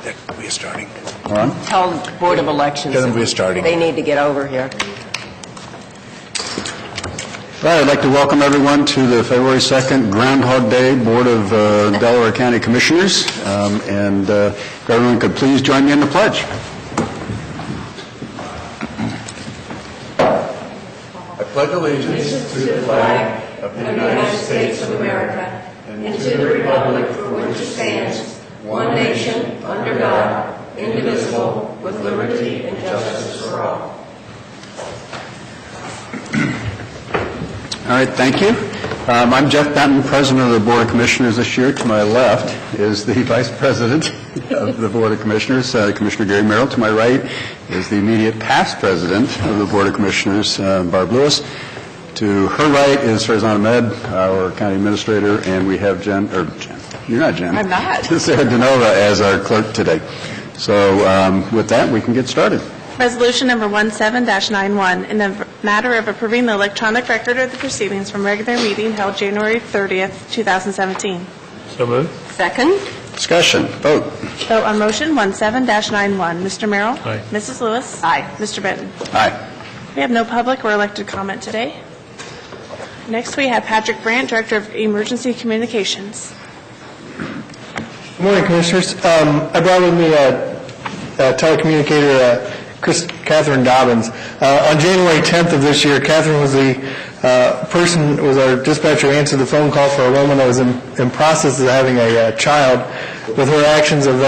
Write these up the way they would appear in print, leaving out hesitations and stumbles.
that we are starting. All right. Tell the Board of Elections Tell them we're starting. they need to get over here. All right, I'd like to welcome everyone to the February 2nd Groundhog Day Board of Delaware County Commissioners. If everyone could please join me in the pledge. I pledge allegiance to the flag of the United States of America and to the republic for which it stands, one nation, under God, indivisible, with liberty and justice for all. All right, thank you. I'm Jeff Benton, President of the Board of Commissioners this year. To my left is the Vice President of the Board of Commissioners, Commissioner Gary Merrill. To my right is the immediate past President of the Board of Commissioners, Barb Lewis. To her right is Farzan Ahmed, our County Administrator, and we have Jen, you're not Jen. I'm not. Sarah DeNova as our clerk today. So with that, we can get started. Resolution number 17-91, in the matter of approving the electronic record of the proceedings from regular meeting held January 30th, 2017. So moved. Second? Discussion. Vote. Vote on motion 17-91. Mr. Merrill? Aye. Mrs. Lewis? Aye. Mr. Benton? Aye. We have no public or elected comment today. Next, we have Patrick Brandt, Director of Emergency Communications. Good morning, Commissioners. I brought with me a telecommunicator, Catherine Dobbins. On January 10th of this year, Catherine was was our dispatcher who answered the phone call for a woman that was in process of having a child. With her actions of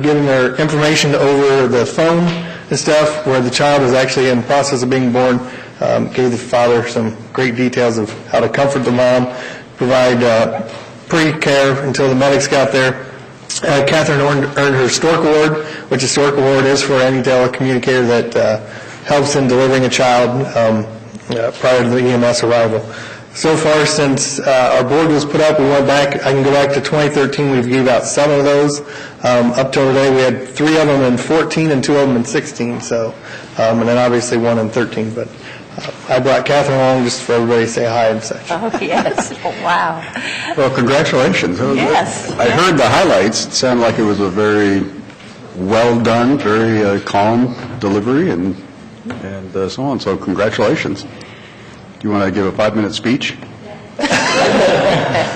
giving her information over the phone and stuff, where the child was actually in the process of being born, gave the father some great details of how to comfort the mom, provide pre-care until the medics got there. Catherine earned her Stork Award, which a Stork Award is for any telecommunicator that helps in delivering a child prior to the EMS arrival. So far, since our board was put up, we went back. I can go back to 2013. We've given out 7 of those. Up till today, we had 3 of them in 14 and 2 of them in 16. So, and then obviously 1 in 13. But I brought Catherine along just for everybody to say hi and such. Oh, yes. Oh, wow. Well, congratulations. Yes. I heard the highlights. It sounded like it was a very well done, very calm delivery and so on. So congratulations. Do you want to give a 5-minute speech?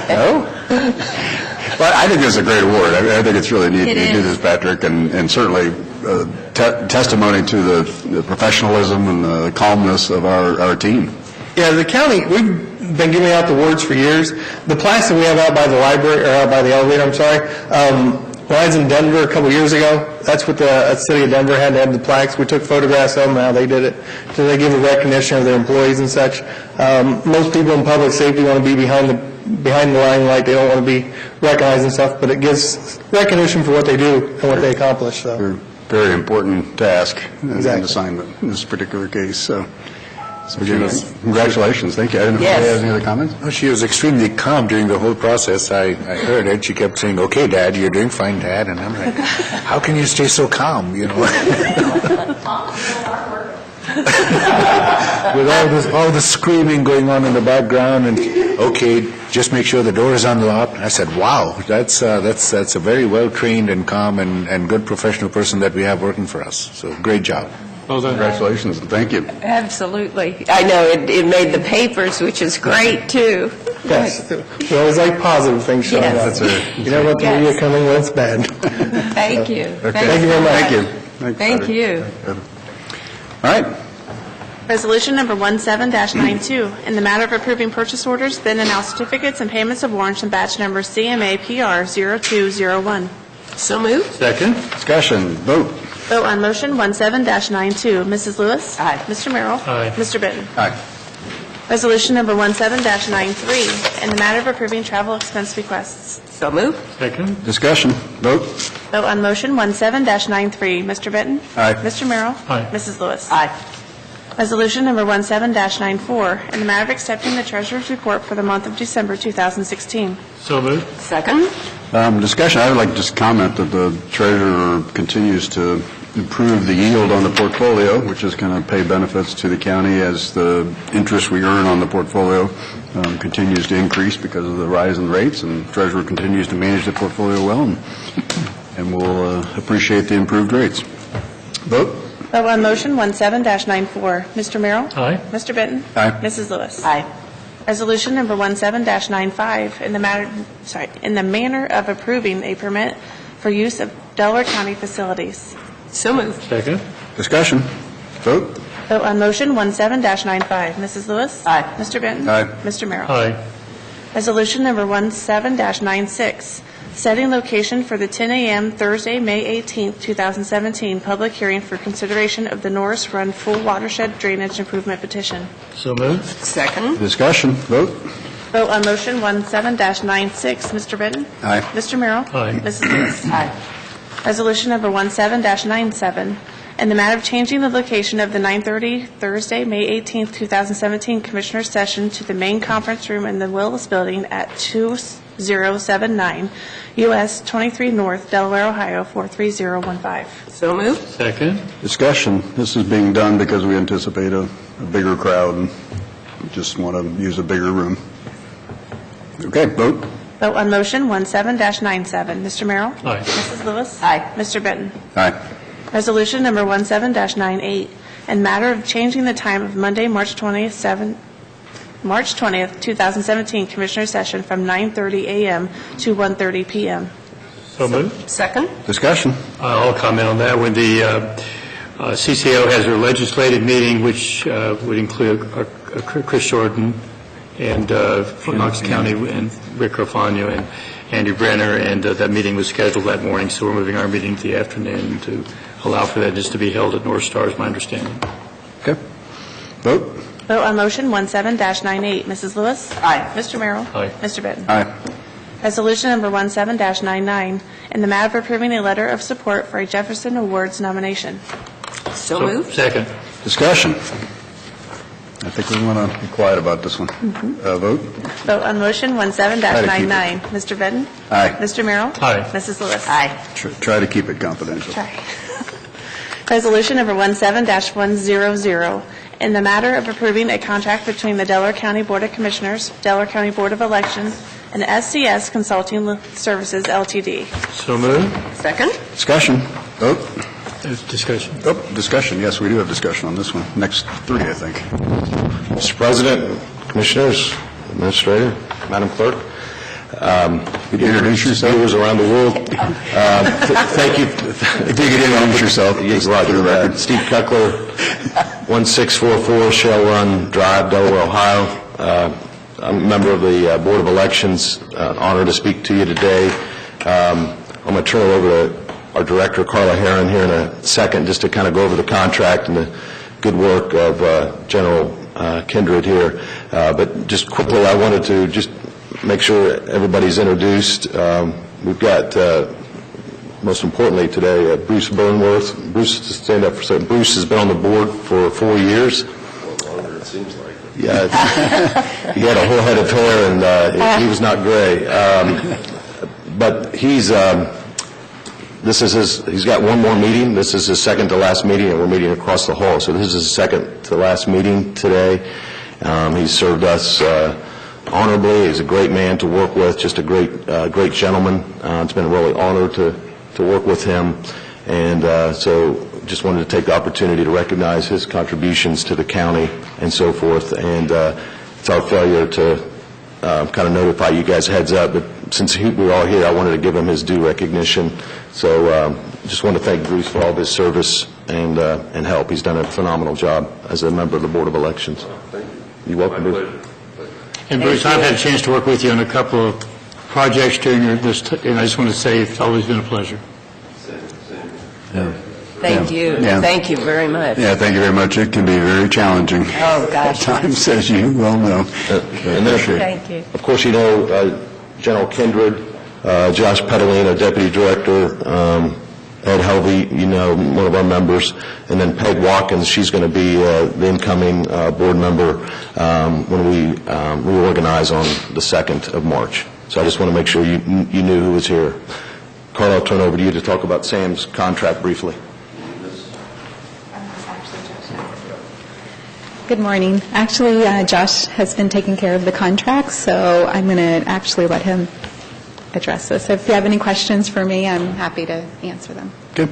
No? Well, I think this is a great award. I think it's really neat It you do is. this, Patrick, and certainly testimony to the professionalism and the calmness of our team. Yeah, the county, we've been giving out the awards for years. The plaques that we have out by the library, or out by the elevator, I'm sorry, when I was in Denver a couple years ago, that's what the city of Denver had to have the plaques. We took photographs of them, how they did it. So they give a recognition of their employees and such. Most people in public safety want to be behind the limelight. They don't want to be recognized and stuff, but it gives recognition for what they do and what they accomplish. So. Very important task and Exactly. assignment in this particular case. So again, congratulations. Thank you. I didn't know if Yes. you had any other comments. Well, she was extremely calm during the whole process. I heard it. She kept saying, "Okay, Dad, you're doing fine, Dad." And I'm like, "How can you stay so calm?" You know, with all the screaming going on in the background. And okay, just make sure the door is unlocked. I said, "Wow, that's a very well trained and calm and good professional person that we have working for us. So great job." Congratulations and thank you. Absolutely. I know it made the papers, which is great, too. Yes, we always like positive things showing Yes. up. That's it. You know what the Yes. media coming when it's bad. Thank you. Okay. Thank you very much. Thank you. Thank Patrick. you. All right. Resolution number 17-92, in the matter of approving purchase orders, bid and out certificates, and payments of warrants and batch number CMA-PR 0201. So moved. Second. Discussion. Vote. Vote on motion 17-92. Mrs. Lewis? Aye. Mr. Merrill? Aye. Mr. Benton? Aye. Resolution number 17-93, in the matter of approving travel expense requests. So moved. Second. Discussion. Vote. Vote on motion 17-93. Mr. Benton? Aye. Mr. Merrill? Aye. Mrs. Lewis? Aye. Resolution number 17-94, in the matter of accepting the treasurer's report for the month of December 2016. So moved. Second. Discussion. I would like to just comment that the treasurer continues to improve the yield on the portfolio, which is going to pay benefits to the county as the interest we earn on the portfolio continues to increase because of the rise in rates, and the treasurer continues to manage the portfolio well. And and we'll appreciate the improved rates. Vote? Vote on motion 17-94. Mr. Merrill? Aye. Mr. Benton? Aye. Mrs. Lewis? Aye. Resolution number 17-95, in the manner of approving a permit for use of Delaware County facilities. So moved. Second. Discussion? Vote? Vote on motion 17-95. Mrs. Lewis? Aye. Mr. Benton? Aye. Mr. Merrill? Aye. Resolution number 17-96, setting location for the 10 a.m. Thursday, May 18, 2017, public hearing for consideration of the Norris Run Full Watershed Drainage Improvement Petition. So moved. Second. Discussion? Vote? Vote on motion 17-96. Mr. Benton? Aye. Mr. Merrill? Aye. Mrs. Lewis? Aye. Resolution number 17-97, in the matter of changing the location of the 9:30 Thursday, May 18, 2017 Commissioners' Session to the main conference room in the Willis Building at 2079 U.S. 23 North, Delaware, Ohio 43015. So moved. Second. Discussion. This is being done because we anticipate a bigger crowd and we just want to use a bigger room. Okay, vote? Vote on motion 17-97. Mr. Merrill? Aye. Mrs. Lewis? Aye. Mr. Benton? Aye. Resolution number 17-98, in matter of changing the time of Monday, March 20th, 2017 Commissioners' Session from 9:30 a.m. to 1:30 p.m. So moved. Second. Discussion? I'll comment on that. When the CCO has their legislative meeting, which would include Chris Jordan and from Knox County and Rick Rofano and Andy Brenner, and that meeting was scheduled that morning, so we're moving our meeting to the afternoon to allow for that just to be held at North Star, is my understanding. Okay. Vote? Vote on motion 17-98. Mrs. Lewis? Aye. Mr. Merrill? Aye. Mr. Benton? Aye. Resolution number 17-99, in the matter of approving a letter of support for a Jefferson Awards nomination. So moved. Second. Discussion? I think we want to be quiet about this one. Vote? Vote on motion Try 17-99. Mr. Benton? Aye. Mr. Merrill? Aye. Mrs. Lewis? Aye. Try to keep it confidential. Sorry. Resolution number 17-100, in the matter of approving a contract between the Delaware County Board of Commissioners, Delaware County Board of Elections, and SCS Consulting Services, Ltd. So moved. Second. Discussion? Vote? Discussion. Oh, discussion. Yes, we do have discussion on this one. Next three, I think. Mr. President, Commissioners, Administrator, Madam Clerk, Introduce yourself. viewers around the world, thank you. If you could introduce yourself. Yes, For the record. Steve Kuckler, 1644 Shell Run Drive, Delaware, Ohio. I'm a member of the Board of Elections. Honored to speak to you today. I'm going to turn it over to our Director, Carla Herron, here in a second, just to kind of go over the contract and the good work of General Kindred here. But just quickly, I wanted to just make sure everybody's introduced. We've got, most importantly today, Bruce Burnworth. Bruce, just stand up for a second. Bruce has been on the board for 4 years. Longer, it seems like. Yeah, he had a whole head of hair, and he was not gray. But he's got one more meeting. This is his second to last meeting, and we're meeting across the hall. So this is his second to last meeting today. He's served us honorably. He's a great man to work with, just a great gentleman. It's been a really honor to work with him. And so just wanted to take the opportunity to recognize his contributions to the county and so forth. And it's our failure to kind of notify you guys heads up, but since we're all here, I wanted to give him his due recognition. So just want to thank Bruce for all of his service and help. He's done a phenomenal job as a member of the Board of Elections. Thank you. You're welcome, My Bruce. pleasure. And Bruce, I've had a chance to work with you on a couple of projects during this, and I just want to say it's always been a pleasure. Thank you. Yeah. Thank you very much. Yeah, thank you very much. It can be very challenging Oh, at gosh. times, as you well know. And then, Thank you. of course, you know General Kindred, Josh Petalino, Deputy Director, Ed Helvey, you know, one of our members, and then Peg Watkins. She's going to be the incoming board member when we reorganize on the 2nd of March. So I just want to make sure you knew who was here. Carl, I'll turn over to you to talk about Sam's contract briefly. Good morning. Actually, Josh has been taking care of the contract, so I'm going to actually let him address this. So if you have any questions for me, I'm happy to answer them. Good,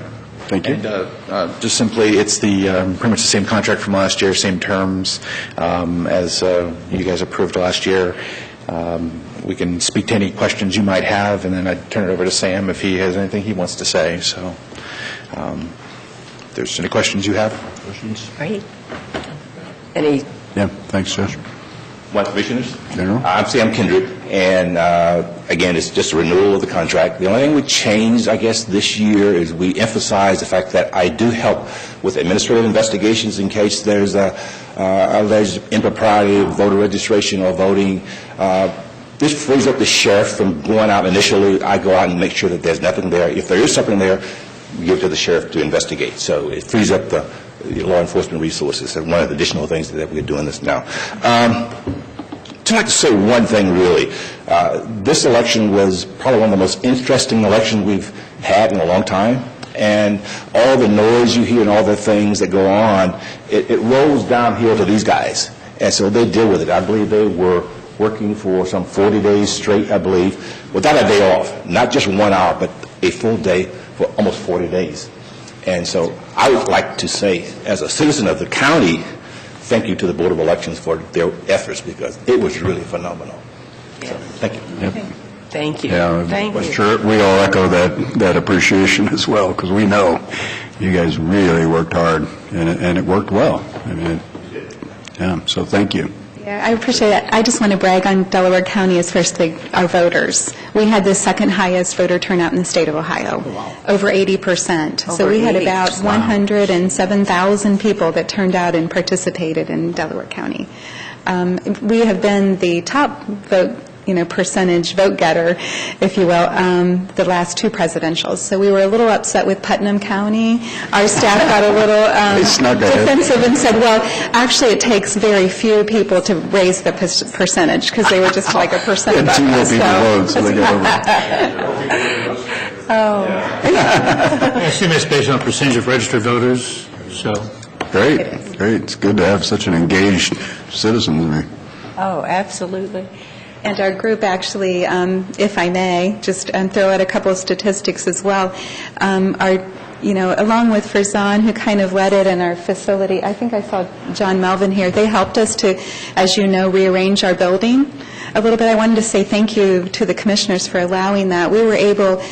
thank you. And just simply, it's the pretty much the same contract from last year, same terms as you guys approved last year. We can speak to any questions you might have, and then I'd turn it over to Sam if he has anything he wants to say. So if there's any questions you have. Questions? Great. Any, Yeah, thanks, Josh. My commissioners? General? I'm Sam Kendrick, and again, it's just a renewal of the contract. The only thing we changed, I guess, this year is we emphasize the fact that I do help with administrative investigations in case there's alleged impropriety of voter registration or voting. This frees up the sheriff from going out initially. I go out and make sure that there's nothing there. If there is something there, we give it to the sheriff to investigate. So it frees up the law enforcement resources. And one of the additional things that we're doing this now. I'd like to say one thing, really. This election was probably one of the most interesting elections we've had in a long time. And all the noise you hear and all the things that go on, it rolls downhill to these guys. And so they deal with it. I believe they were working for some 40 days straight, I believe, without a day off. Not just 1 hour, but a full day for almost 40 days. And so I would like to say, as a citizen of the county, thank you to the Board of Elections for their efforts, because it was really phenomenal. So, thank you. thank you. Yeah, Thank I'm you. sure we all echo that appreciation as well, because we know you guys really worked hard, and it worked well. I mean, yeah, so thank you. Yeah, I appreciate it. I just want to brag on Delaware County as first our voters. We had the second highest voter turnout in the state of Ohio, over 80%. So Over we had about 80%. 107,000 people that turned out and participated in Delaware County. We have been the top percentage vote getter, if you will, the last two presidentials. So we were a little upset with Putnam County. Our staff got a little snuck ahead. defensive and said, well, actually it takes very few people to raise the percentage, because they were just like 1% And above two more us. people vote, so they got over. I assume it's based on percentage of registered voters, so. Great. It's good to have such an engaged citizenry. Oh, absolutely. And our group actually, if I may, just throw out a couple of statistics as well, along with Farzan, who kind of led it in our facility, I think I saw John Melvin here, they helped us to, as you know, rearrange our building a little bit. I wanted to say thank you to the commissioners for allowing that. We were able,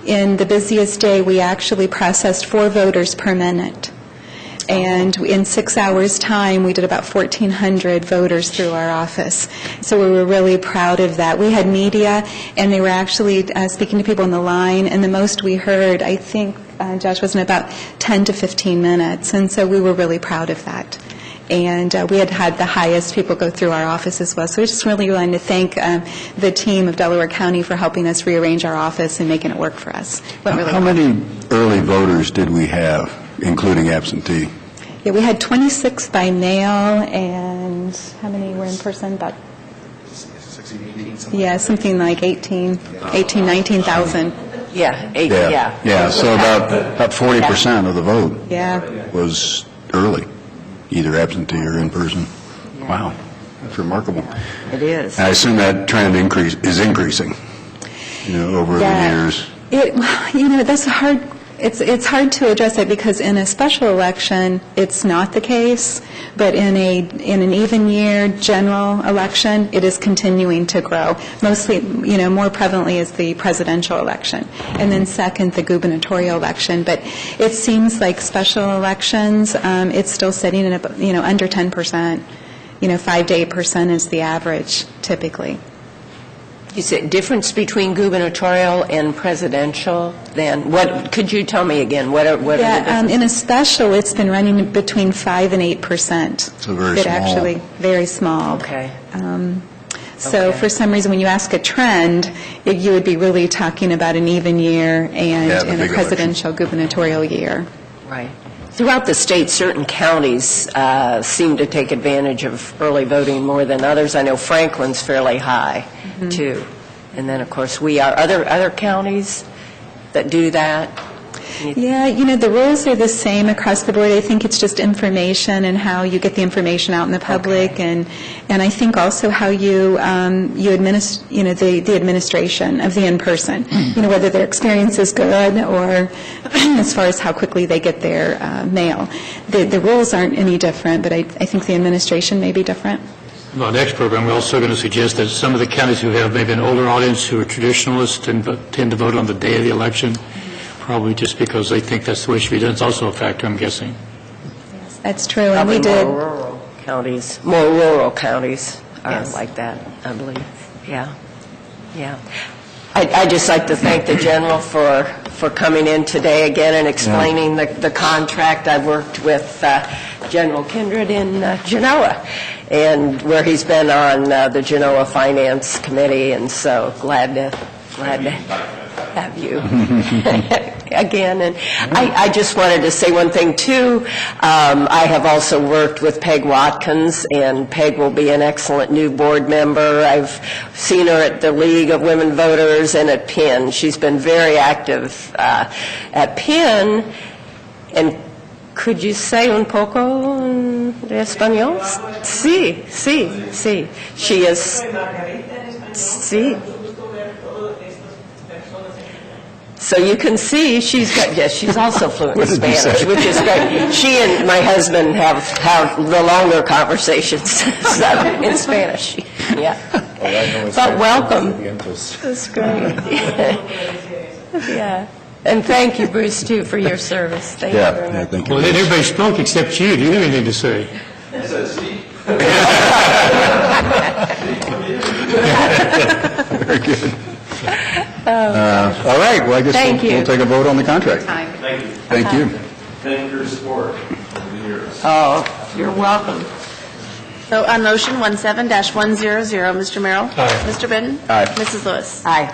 in the busiest day, we actually processed 4 voters per minute. And in 6 hours' time, we did about 1,400 voters through our office. So we were really proud of that. We had media, and they were actually speaking to people on the line, and the most we heard, I think, Josh, wasn't about 10 to 15 minutes. And so we were really proud of that. And we had the highest people go through our office as well. So we just really wanted to thank the team of Delaware County for helping us rearrange our office and making it work for us. How many early voters did we have, including absentee? Yeah, we had 26 by mail, and how many were in person? About 16, 18, something like 19,000. Yeah, Yeah, so about 40% of the vote Yeah. was early, either absentee or in person. Wow, that's remarkable. it is. I assume that trend is increasing, over the years. That's hard. It's hard to address that, because in a special election, it's not the case, but in an even year general election, it is continuing to grow. Mostly, more prevalently is the presidential election, and then second, the gubernatorial election. But it seems like special elections, it's still sitting at under 10%. 5 to 8% is the average typically. You said difference between gubernatorial and presidential, then? What, could you tell me again? What are the differences? In a special, it's been running between 5 and 8%. So very small. Actually, very small. Okay. So for some reason, when you ask a trend, you would be really talking about an even year and the in a big presidential gubernatorial year. Right. Throughout the state, certain counties seem to take advantage of early voting more than others. I know Franklin's fairly high, too. And then, of course, we are. Other counties that do that? Yeah, the rules are the same across the board. I think it's just information and how you get the information out in the public, and I think also how you administer, the administration of the in-person, whether their experience is good or as far as how quickly they get their mail. The rules aren't any different, but I think the administration may be different. On our next program, we're also going to suggest that some of the counties who have maybe an older audience who are traditionalists and tend to vote on the day of the election, probably just because they think that's the way it should be done. It's also a factor, I'm guessing. That's true, and Probably we did. More rural counties are Yes. like that, I believe. Yeah. I'd just like to thank the General for coming in today again and explaining the contract. I worked with General Kindred in Genoa, and where he's been on the Genoa Finance Committee, and so glad to have you again. And I just wanted to say one thing, too. I have also worked with Peg Watkins, and Peg will be an excellent new board member. I've seen her at the League of Women Voters and at Penn. She's been very active at Penn. And could you say un poco de español? Sí. She is... Sí. So you can see she's also fluent in Spanish, which is great. She and my husband have the longer conversations in Spanish. Yeah. But welcome. That's great. Yeah. And thank you, Bruce, too, for your service. Thank you very much. Thank you. Well, then everybody spoke except you. Do you have anything to say? Very good. All right, well, I guess Thank you. we'll take a vote on the contract. Thank you. Oh, you're welcome. So on motion 17-100, Mr. Merrill? Aye. Mr. Benton? Aye. Mrs. Lewis? Aye.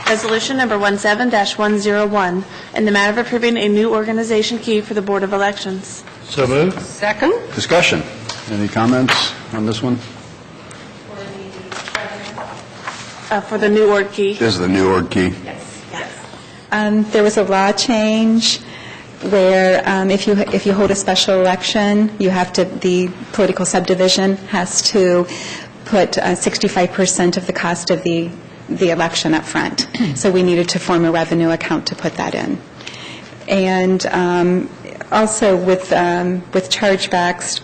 Resolution number 17-101, in the matter of approving a new organization key for the Board of Elections. So moved. Second? Discussion. Any comments on this one? For the new org key. This is the new org key. There was a law change where if you hold a special election, the political subdivision has to put 65% of the cost of the election up front. So we needed to form a revenue account to put that in. And also with chargebacks,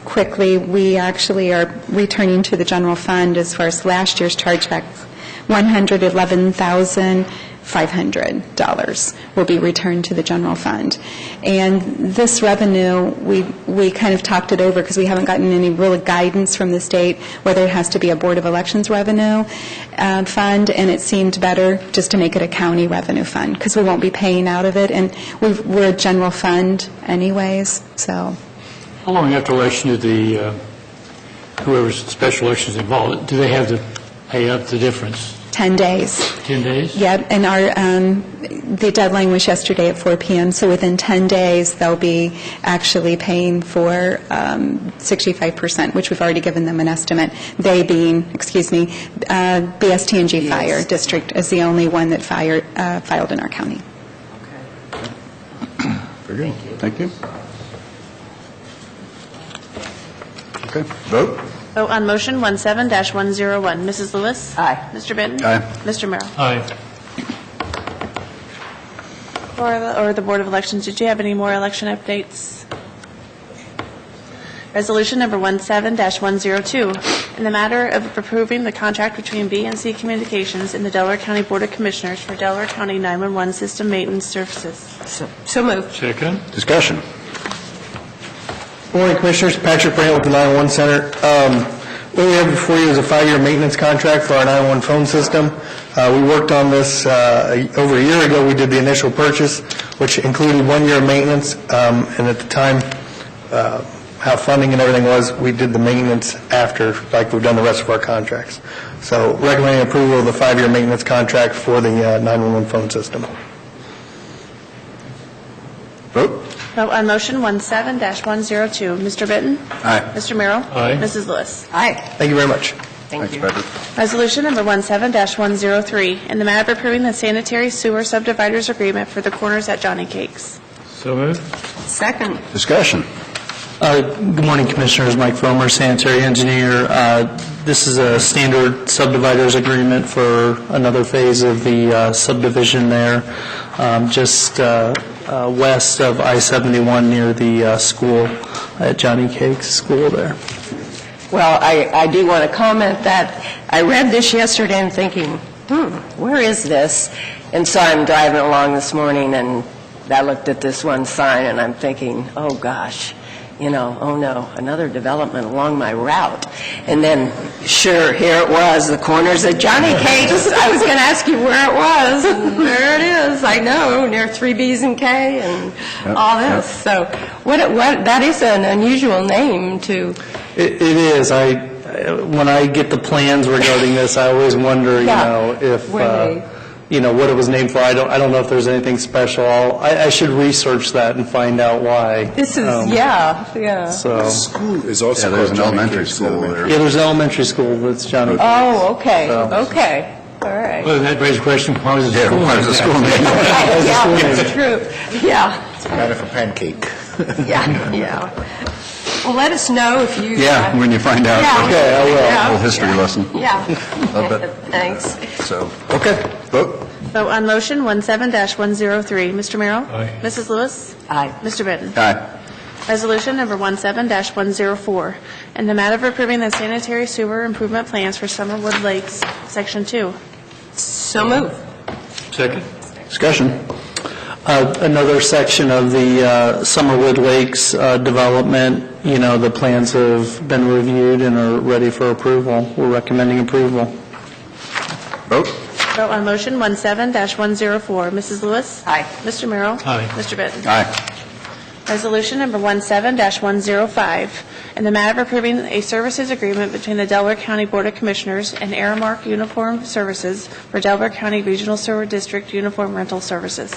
quickly, we actually are returning to the general fund as far as last year's chargebacks. $111,500 will be returned to the general fund. And this revenue, we kind of talked it over because we haven't gotten any real guidance from the state whether it has to be a Board of Elections revenue fund, and it seemed better just to make it a county revenue fund because we won't be paying out of it, and we're a general fund anyways, so. How long after election do the, whoever's special election is involved, do they have to pay up the difference? 10 days. 10 days? Yep, and the deadline was yesterday at 4 p.m., so within 10 days, they'll be actually paying for 65%, which we've already given them an estimate. They being, BST&G Fire District is the only one that filed in our county. Very good. Thank you. Okay, vote. Vote on motion 17-101, Mrs. Lewis? Aye. Mr. Benton? Aye. Mr. Merrill? Aye. Or the Board of Elections, did you have any more election updates? Resolution number 17-102, in the matter of approving the contract between B&C Communications and the Delaware County Board of Commissioners for Delaware County 911 System Maintenance Services. So moved. Second. Discussion. Good morning, Commissioners. Patrick Brandt with the 911 Center. What we have before you is a 5-year maintenance contract for our 911 phone system. We worked on this over a year ago. We did the initial purchase, which included 1 year of maintenance, and at the time, how funding and everything was, we did the maintenance after, like we've done the rest of our contracts. So recommending approval of the 5-year maintenance contract for the 911 phone system. Vote. Vote on motion 17-102, Mr. Benton? Aye. Mr. Merrill? Aye. Mrs. Lewis? Aye. Thank you very much. Thank you. Resolution number 17-103, in the matter of approving the sanitary sewer subdividers agreement for the corners at Johnny Cakes. So moved. Second. Discussion. Good morning, Commissioners. Mike Fromer, sanitary engineer. This is a standard subdividers agreement for another phase of the subdivision there, just west of I-71 near the school at Johnny Cakes School there. Well, I do want to comment that I read this yesterday and thinking, where is this? And so I'm driving along this morning and I looked at this one sign and I'm thinking, oh gosh, oh no, another development along my route. And then, sure, here it was, the corners of Johnny Cakes. I was going to ask you where it was, and there it is. I know, near 3Bs and K and all this. So what that is an unusual name to... It is. When I get the plans regarding this, I always wonder, if, what it was named for. I don't know if there's anything special. I should research that and find out why. This is, yeah. So, The school is also There's called an Johnny elementary Cakes school Elementary. there. yeah, there's an elementary school that's Johnny. Oh, okay, So- okay, all right. Well, that raises a question, why was it Yeah, school? why is the school named? Yeah, that's true. Yeah, It's kind of a pancake. yeah. Well, let us know if you... Yeah, when you find out. Yeah. Okay, I will. Yeah. Little history lesson. Yeah. Love it. Thanks. So, okay, vote. Vote on motion 17-103. Mr. Merrill? Aye. Mrs. Lewis? Aye. Mr. Benton? Aye. Resolution number 17-104, in the matter of approving the sanitary sewer improvement plans for Summerwood Lakes, Section 2. So move. Second. Discussion. Another section of the Summerwood Lakes development, the plans have been reviewed and are ready for approval. We're recommending approval. Vote. Vote on motion 17-104. Mrs. Lewis? Aye. Mr. Merrill? Aye. Mr. Benton? Aye. Resolution number 17-105, in the matter of approving a services agreement between the Delaware County Board of Commissioners and Aramark Uniform Services for Delaware County Regional Sewer District Uniform Rental Services.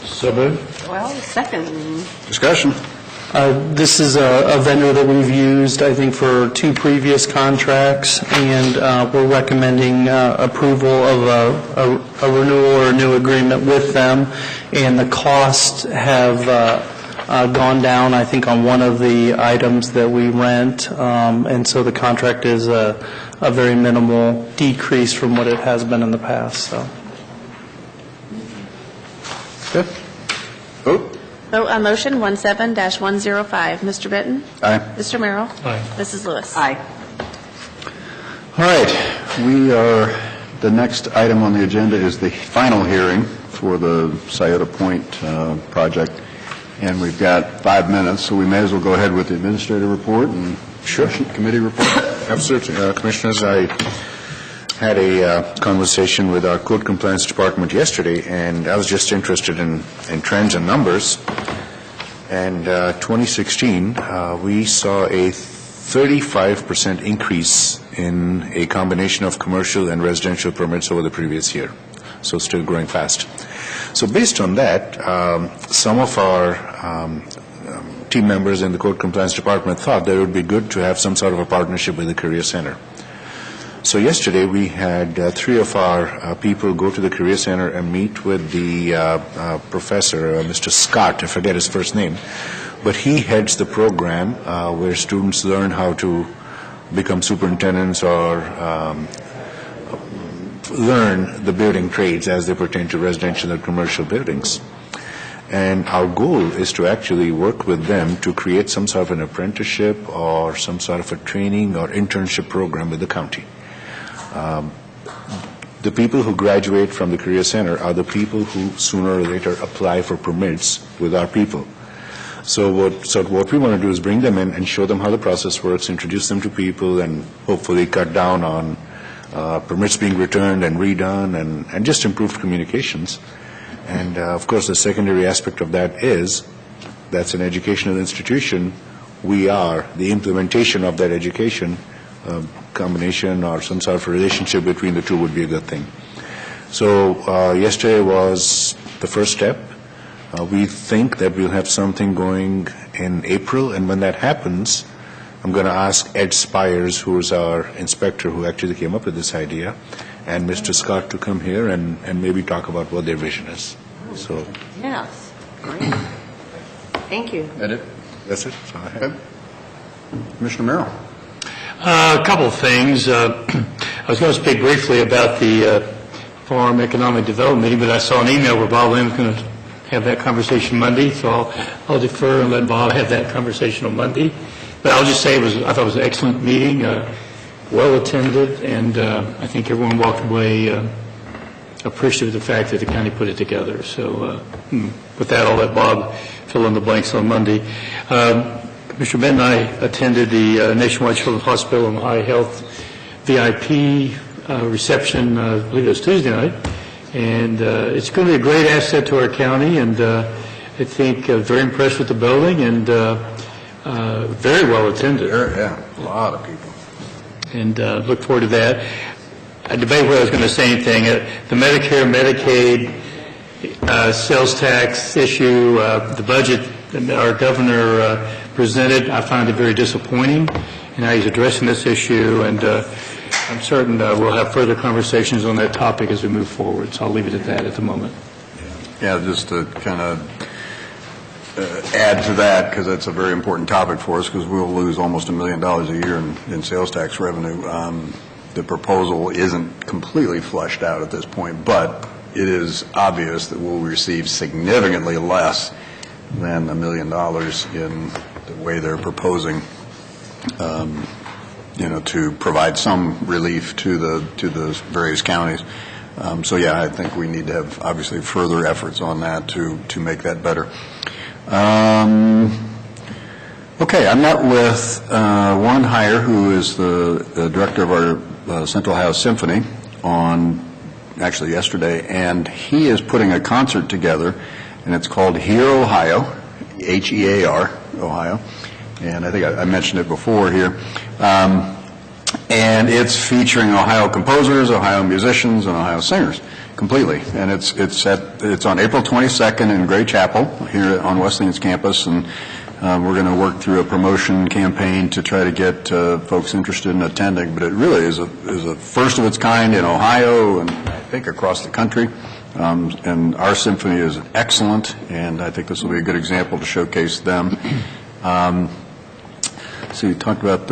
So moved. Well, second. Discussion. This is a vendor that we've used, I think, for 2 previous contracts, and we're recommending approval of a renewal or a new agreement with them, and the costs have gone down, I think, on one of the items that we rent, and so the contract is a very minimal decrease from what it has been in the past, so. Good. Vote. Vote on motion 17-105. Mr. Benton? Aye. Mr. Merrill? Aye. Mrs. Lewis? Aye. All right, the next item on the agenda is the final hearing for the Scioto Point project, and we've got 5 minutes, so we may as well go ahead with the administrative report and committee report. Absolutely. Commissioners, I had a conversation with our code compliance department yesterday, and I was just interested in trends and numbers. And 2016, we saw a 35% increase in a combination of commercial and residential permits over the previous year. So still growing fast. So based on that, some of our team members in the code compliance department thought that it would be good to have some sort of a partnership with the Career Center. So yesterday we had 3 of our people go to the Career Center and meet with the professor, Mr. Scott, I forget his first name, but he heads the program where students learn how to become superintendents or learn the building trades as they pertain to residential and commercial buildings. And our goal is to actually work with them to create some sort of an apprenticeship or some sort of a training or internship program with the county. The people who graduate from the Career Center are the people who sooner or later apply for permits with our people. So what we want to do is bring them in and show them how the process works, introduce them to people, and hopefully cut down on permits being returned and redone, and just improved communications. And, of course, the secondary aspect of that is that's an educational institution. We are the implementation of that education. Combination or some sort of relationship between the two would be a good thing. So yesterday was the first step. We think that we'll have something going in April, and when that happens, I'm going to ask Ed Spires, who is our inspector who actually came up with this idea, and Mr. Scott to come here and maybe talk about what their vision is. So Yes, great. Thank you. Edit. that's it. So I have- Commissioner Merrill. A couple of things. I was going to speak briefly about the Farm Economic Development meeting, but I saw an email where Bob Lamb was going to have that conversation Monday, so I'll defer and let Bob have that conversation on Monday. But I'll just say I thought it was an excellent meeting, well attended, and I think everyone walked away appreciative of the fact that the county put it together. So with that, I'll let Bob fill in the blanks on Monday. Commissioner Benton and I attended the Nationwide Children's Hospital and High Health VIP reception, I believe it was Tuesday night, and it's going to be a great asset to our county, and I think very impressed with the building, and very well attended. Yeah, a lot of people. And look forward to that. I debated whether I was going to say anything. The Medicare, Medicaid, sales tax issue, the budget that our governor presented, I find it very disappointing in how he's addressing this issue, and I'm certain we'll have further conversations on that topic as we move forward, so I'll leave it at that at the moment. Yeah, just to kind of add to that, because that's a very important topic for us, because we'll lose almost $1 million a year in sales tax revenue. The proposal isn't completely flushed out at this point, but it is obvious that we'll receive significantly less than $1 million in the way they're proposing, to provide some relief to the various counties. So yeah, I think we need to have obviously further efforts on that to make that better. Okay, I met with Warren Heyer, who is the director of our Central Ohio Symphony, actually yesterday, and he is putting a concert together, and it's called Hear Ohio, H-E-A-R, Ohio, and I think I mentioned it before here. And it's featuring Ohio composers, Ohio musicians, and Ohio singers completely. And it's on April 22nd in Gray Chapel here on Wesleyan's campus, and we're going to work through a promotion campaign to try to get folks interested in attending. But it really is a first of its kind in Ohio and I think across the country. And our symphony is excellent, and I think this will be a good example to showcase them. So you talked about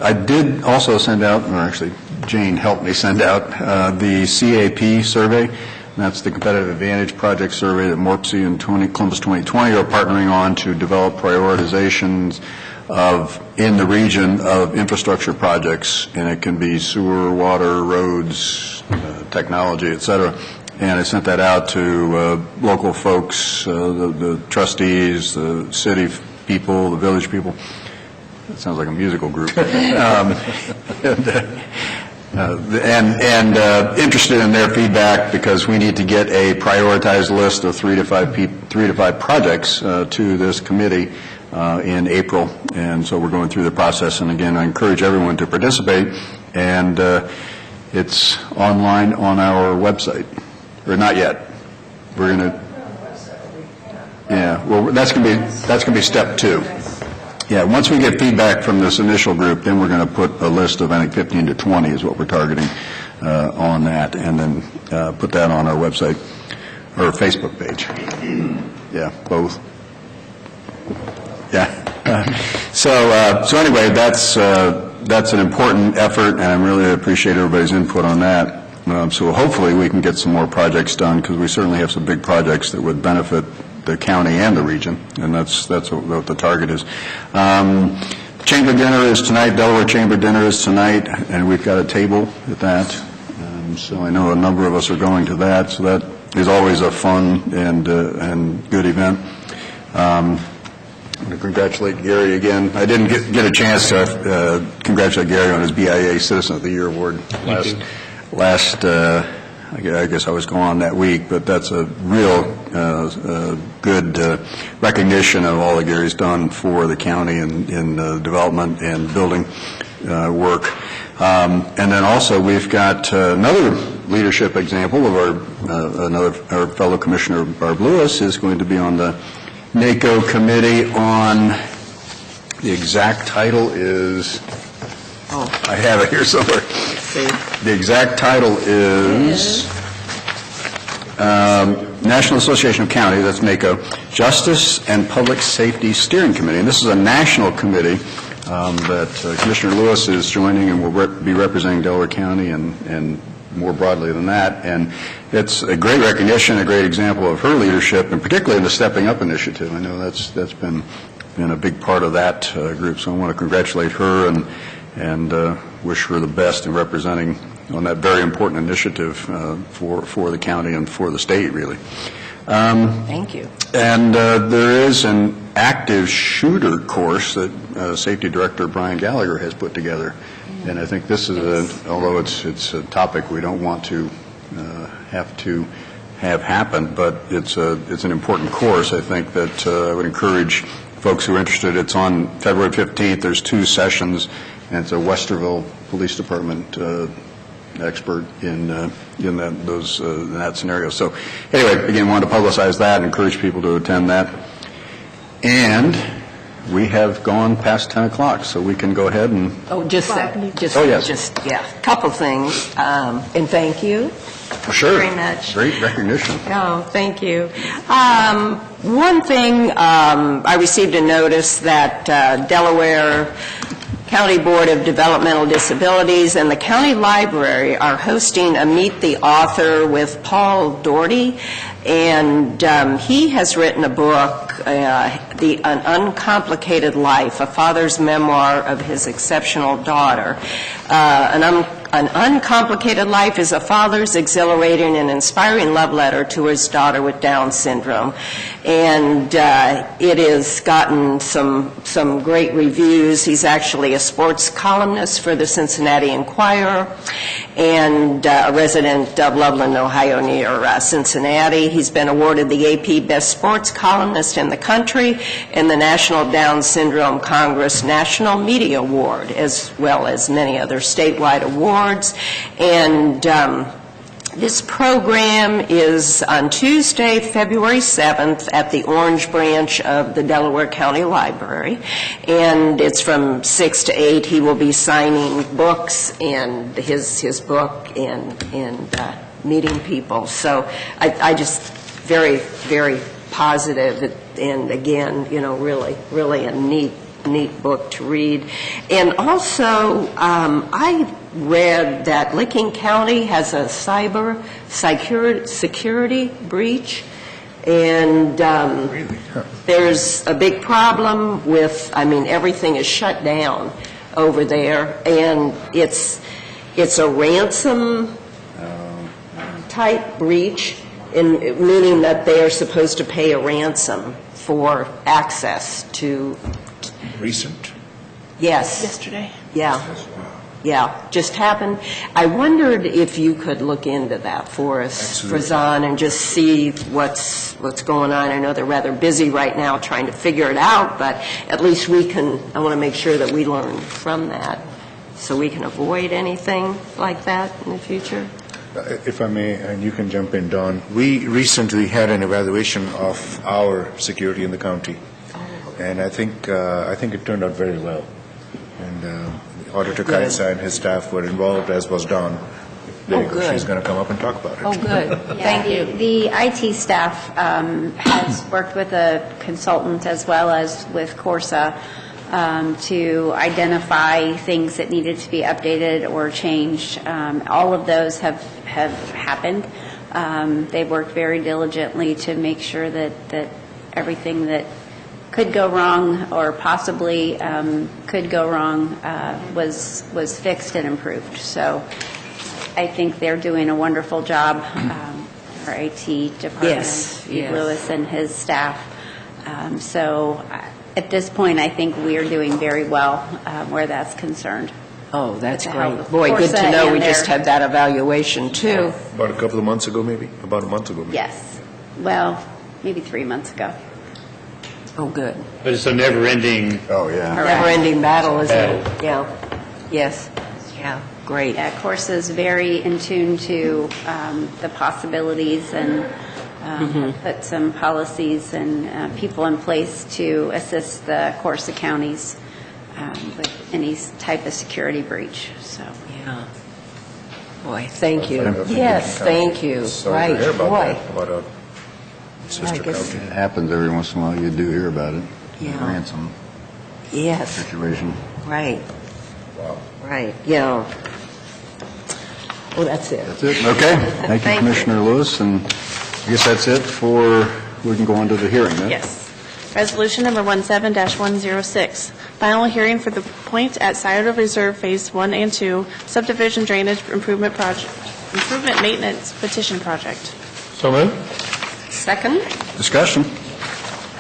I did also send out, or actually Jane helped me send out, the CAP survey. That's the Competitive Advantage Project survey that MORPC and Columbus 2020 are partnering on to develop prioritizations in the region of infrastructure projects, and it can be sewer, water, roads, technology, et cetera. And I sent that out to local folks, the trustees, the city people, the village people. It sounds like a musical group. And interested in their feedback, because we need to get a prioritized list of 3 to 5 projects to this committee in April. And so we're going through the process. And again, I encourage everyone to participate. And it's online on our website. Or not yet. We're going to. Yeah. Well, that's going to be step 2. Yeah, once we get feedback from this initial group, then we're going to put a list of, I think, 15 to 20 is what we're targeting on that, and then put that on our website or Facebook page. Yeah, both. Yeah. So anyway, that's an important effort, and I really appreciate everybody's input on that. So hopefully we can get some more projects done, because we certainly have some big projects that would benefit the county and the region, and that's what the target is. Chamber dinner is tonight. Delaware Chamber dinner is tonight, and we've got a table at that. So I know a number of us are going to that. So that is always a fun and good event. I'm going to congratulate Gary again. I didn't get a chance to congratulate Gary on his BIA Citizen of the Year award last. I guess I was gone that week, but that's a real good recognition of all that Gary's done for the county in development and building work. And then also we've got another leadership example of our fellow Commissioner Barb Lewis is going to be on the NACO committee on The exact title is, I have it here somewhere. The exact title is National Association of Counties, that's NACO, Justice and Public Safety Steering Committee. And this is a national committee that Commissioner Lewis is joining and will be representing Delaware County and more broadly than that. And it's a great recognition, a great example of her leadership, and particularly in the Stepping Up initiative. I know that's been a big part of that group, so I want to congratulate her and wish her the best in representing on that very important initiative for the county and for the state, really. Thank you. And there is an active shooter course that Safety Director Brian Gallagher has put together. And I think this is, although it's a topic we don't want to have happen, but it's an important course. I think that I would encourage folks who are interested. It's on February 15th. There's 2 sessions, and it's a Westerville Police Department expert in that scenario. So anyway, again, wanted to publicize that and encourage people to attend that. And we have gone past 10 o'clock, so we can go ahead and... A couple things, and thank you. Sure. Very much. Great recognition. Oh, thank you. One thing, I received a notice that Delaware County Board of Developmental Disabilities and the County Library are hosting a Meet the Author with Paul Doherty, and he has written a book, An Uncomplicated Life, a father's memoir of his exceptional daughter. An Uncomplicated Life is a father's exhilarating and inspiring love letter to his daughter with Down syndrome. And it has gotten some great reviews. He's actually a sports columnist for the Cincinnati Enquirer and a resident of Loveland, Ohio, near Cincinnati. He's been awarded the AP Best Sports Columnist in the country and the National Down Syndrome Congress National Media Award, as well as many other statewide awards. And this program is on Tuesday, February 7th at the Orange Branch of the Delaware County Library, and it's from 6 to 8. He will be signing books and his book and meeting people. So I just very, very positive, and again, really a neat book to read. And also, I read that Licking County has a cyber security breach, and there's a big problem with, everything is shut down over there, and it's a ransom type breach, meaning that they are supposed to pay a ransom for access to... Recent? Yes. Yesterday. Yeah, just happened. I wondered if you could look into that for us, Razan, and just see what's going on. I know they're rather busy right now trying to figure it out, but at least I want to make sure that we learn from that so we can avoid anything like that in the future. If I may, and you can jump in, Don, we recently had an evaluation of our security in the county, and I think it turned out very well. And Auditor Kaitsa and his staff were involved, as was Don. Good. She's going to come up and talk about it. Oh, good. Thank you. The IT staff has worked with a consultant as well as with Corsa to identify things that needed to be updated or changed. All of those have happened. They've worked very diligently to make sure that everything that could go wrong or possibly could go wrong was fixed and improved. So I think they're doing a wonderful job, our IT department, Steve Lewis and his staff. So at this point, I think we are doing very well where that's concerned. Oh, that's great. Boy, good to know we just had that evaluation, too. About a couple of months ago, maybe? About a month ago, maybe? Yes. Well, maybe 3 months ago. Oh, good. But it's a never-ending... Oh, yeah. Never-ending battle, isn't it? Yeah. Yes. Yeah. Great. Yeah, Corsa is very in tune to the possibilities and put some policies and people in place to assist the Corsa counties with any type of security breach, so. Yeah. Boy, thank you. Yes, thank you. Right, boy. What a sister I guess- company. It happens every once in a while, you do hear about it. Yeah. Ransom Yes, situation. right. Right, yeah. Well, that's it. That's it? Okay. Thank you, Thank you. Commissioner Lewis, and I guess that's it for, we can go on to the hearing, then? Yes. Resolution number 17-106, final hearing for the Point at Scioto Reserve Phase 1 and 2 subdivision drainage improvement maintenance petition project. So moved. Second? Discussion?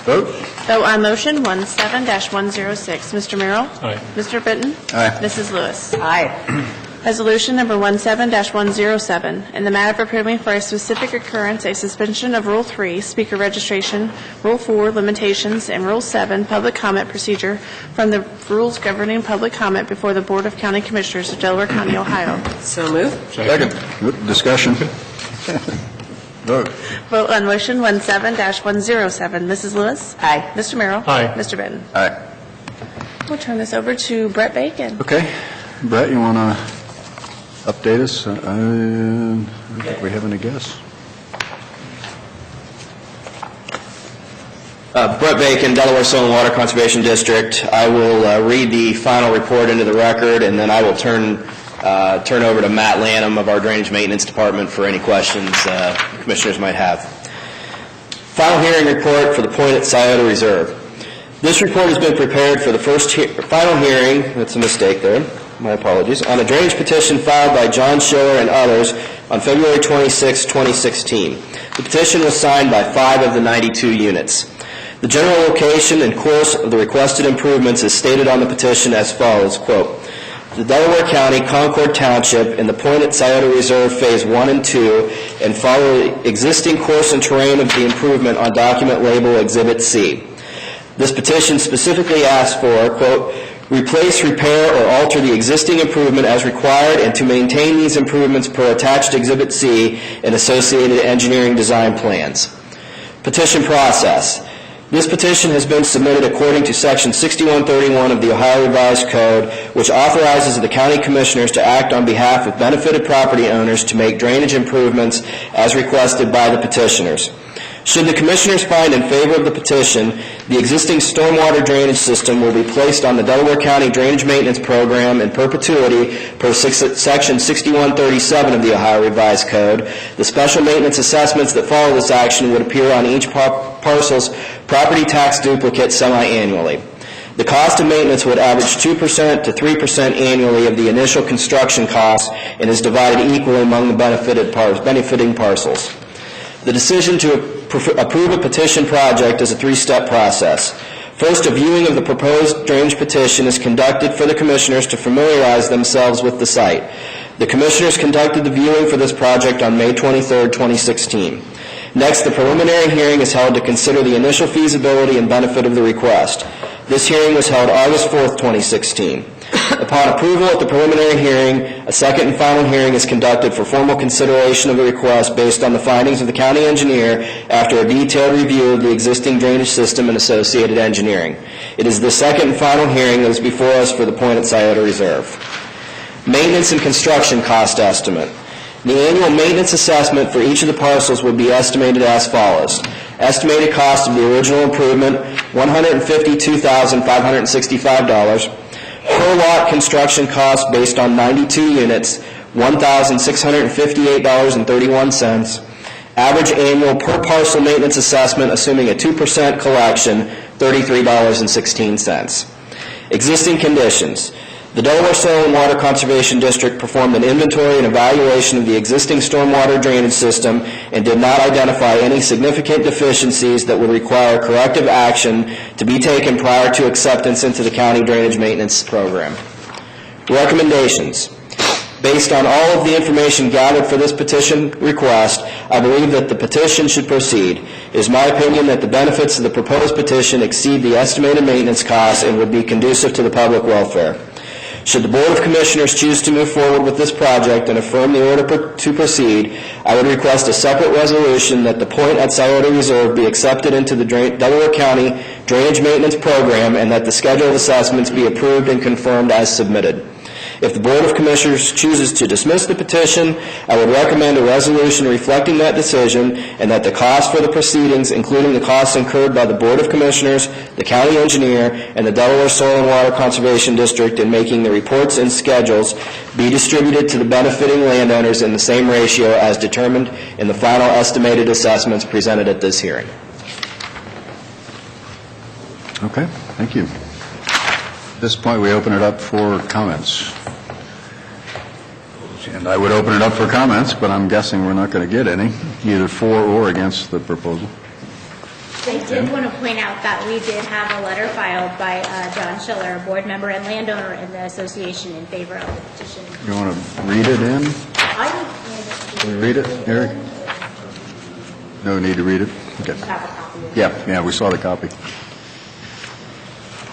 Vote? Vote on motion 17-106. Mr. Merrill? Aye. Mr. Benton? Aye. Mrs. Lewis? Aye. Resolution number 17-107, in the matter of approving for a specific occurrence a suspension of Rule 3, speaker registration, Rule 4, limitations, and Rule 7, public comment procedure from the rules governing public comment before the Board of County Commissioners of Delaware County, Ohio. So moved? Second. Discussion? Vote? Vote on motion 17-107. Mrs. Lewis? Aye. Mr. Merrill? Aye. Mr. Benton? Aye. We'll turn this over to Brett Bacon. Okay. Brett, you want to update us? I don't think we have any guests. Brett Bacon, Delaware Soil and Water Conservation District. I will read the final report into the record, and then I will turn over to Matt Lanham of our Drainage Maintenance Department for any questions commissioners might have. Final hearing report for the Point at Scioto Reserve. This report has been prepared for the final hearing, that's a mistake there, my apologies, on a drainage petition filed by John Schiller and others on February 26, 2016. The petition was signed by 5 of the 92 units. The general location and course of the requested improvements is stated on the petition as follows, quote, the Delaware County, Concord Township, in the Point at Scioto Reserve Phase 1 and 2, and follow the existing course and terrain of the improvement on document label Exhibit C. This petition specifically asks for, quote, replace, repair, or alter the existing improvement as required and to maintain these improvements per attached Exhibit C and associated engineering design plans. Petition process. This petition has been submitted according to Section 6131 of the Ohio Revised Code, which authorizes the county commissioners to act on behalf of benefited property owners to make drainage improvements as requested by the petitioners. Should the commissioners find in favor of the petition, the existing stormwater drainage system will be placed on the Delaware County Drainage Maintenance Program in perpetuity per Section 6137 of the Ohio Revised Code. The special maintenance assessments that follow this action would appear on each parcel's property tax duplicate semi-annually. The cost of maintenance would average 2% to 3% annually of the initial construction cost and is divided equally among the benefiting parcels. The decision to approve a petition project is a 3-step process. First, a viewing of the proposed drainage petition is conducted for the commissioners to familiarize themselves with the site. The commissioners conducted the viewing for this project on May 23, 2016. Next, the preliminary hearing is held to consider the initial feasibility and benefit of the request. This hearing was held August 4, 2016. Upon approval at the preliminary hearing, a second and final hearing is conducted for formal consideration of the request based on the findings of the county engineer after a detailed review of the existing drainage system and associated engineering. It is the second and final hearing that is before us for the Point at Scioto Reserve. Maintenance and construction cost estimate. The annual maintenance assessment for each of the parcels would be estimated as follows. Estimated cost of the original improvement, $152,565. Per lot construction cost based on 92 units, $1,658.31. Average annual per parcel maintenance assessment, assuming a 2% collection, $33.16. Existing conditions. The Delaware Soil and Water Conservation District performed an inventory and evaluation of the existing stormwater drainage system and did not identify any significant deficiencies that would require corrective action to be taken prior to acceptance into the county drainage maintenance program. Recommendations. Based on all of the information gathered for this petition request, I believe that the petition should proceed. It is my opinion that the benefits of the proposed petition exceed the estimated maintenance costs and would be conducive to the public welfare. Should the Board of Commissioners choose to move forward with this project and affirm the order to proceed, I would request a separate resolution that the Point at Scioto Reserve be accepted into the Delaware County Drainage Maintenance Program, and that the schedule of assessments be approved and confirmed as submitted. If the Board of Commissioners chooses to dismiss the petition, I would recommend a resolution reflecting that decision, and that the cost for the proceedings, including the costs incurred by the Board of Commissioners, the county engineer, and the Delaware Soil and Water Conservation District in making the reports and schedules, be distributed to the benefiting landowners in the same ratio as determined in the final estimated assessments presented at this hearing. Okay, thank you. At this point, we open it up for comments. And I would open it up for comments, but I'm guessing we're not going to get any, either for or against the proposal. I did want to point out that we did have a letter filed by John Schiller, a board member and landowner in the association, in favor of the petition. You want to read it in? Can we read it, Eric? No need to read it? Okay. Yeah, we saw the copy.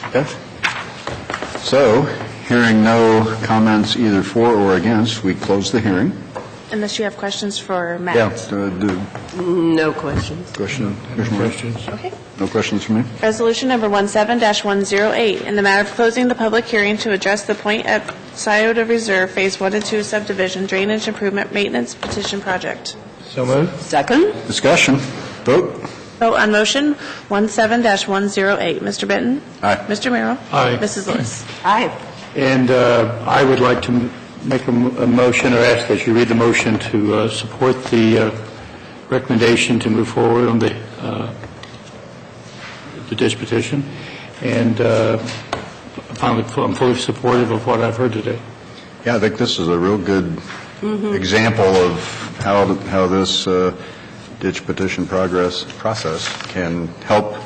Okay. So, hearing no comments either for or against, we close the hearing. Unless you have questions for Matt. No questions. Question? No questions. Okay. No questions from me? Resolution number 17-108, in the matter of closing the public hearing to address the Point at Scioto Reserve Phase 1 and 2 subdivision drainage improvement maintenance petition project. So moved. Second? Discussion. Vote. Vote on motion 17-108. Mr. Benton? Aye. Mr. Merrill? Aye. Mrs. Lewis? Aye. And I would like to make a motion, or ask that you read the motion to support the recommendation to move forward on the ditch petition. And I'm fully supportive of what I've heard today. Yeah, I think this is a real good example of how this ditch petition process can help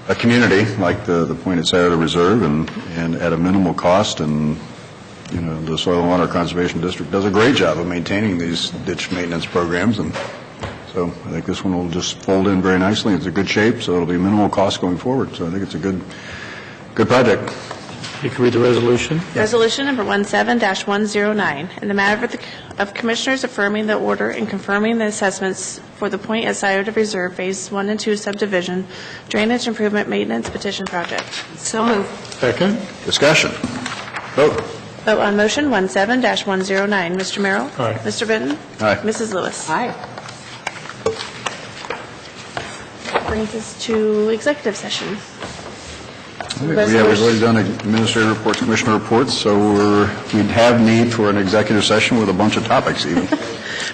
a community like the Point at Scioto Reserve and at a minimal cost. And you know, the Soil and Water Conservation District does a great job of maintaining these ditch maintenance programs, and so I think this one will just fold in very nicely. It's a good shape, so it'll be minimal cost going forward. So I think it's a good project. You can read the resolution. Resolution number 17-109, in the matter of Commissioners affirming the order and confirming the assessments for the Point at Scioto Reserve Phase 1 and 2 subdivision drainage improvement maintenance petition project. So moved. Second. Discussion. Vote. Vote on motion 17-109. Mr. Merrill? Aye. Mr. Benton? Aye. Mrs. Lewis? Aye. Brings us to executive session. We've already done administrative reports, commissioner reports, so we'd have need for an executive session with a bunch of topics even.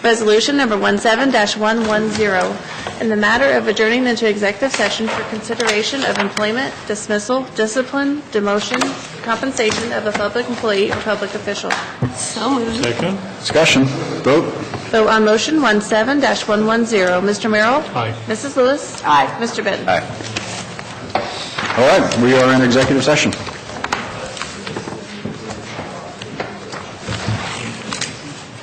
Resolution number 17-110, in the matter of adjourning into executive session for consideration of employment, dismissal, discipline, demotion, compensation of a public employee or public official. So moved. Second. Discussion. Vote. Vote on motion 17-110. Mr. Merrill? Aye. Mrs. Lewis? Aye. Mr. Benton? Aye. All right, we are in executive session.